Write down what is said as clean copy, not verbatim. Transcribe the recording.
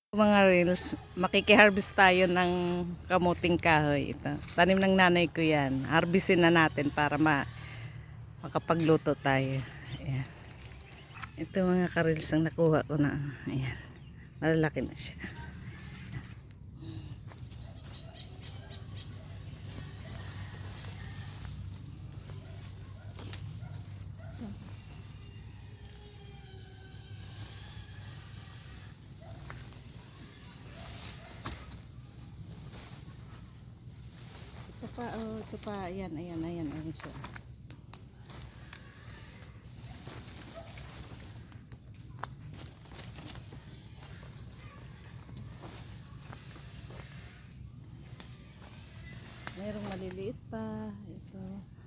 Mga reels, makikiharvest tayo ng kamuting kahoy. Ito, tanim ng nanay ko yan. Harvestin na natin para makapagluto tayo. Ayan. Ito mga ka-reels ang nakuha ko na. Ayan. Malalaki na siya. Ito pa, oh, ito pa. Ayan, ayan, ayan, ayan siya. Mayroong maliliit pa. Ito.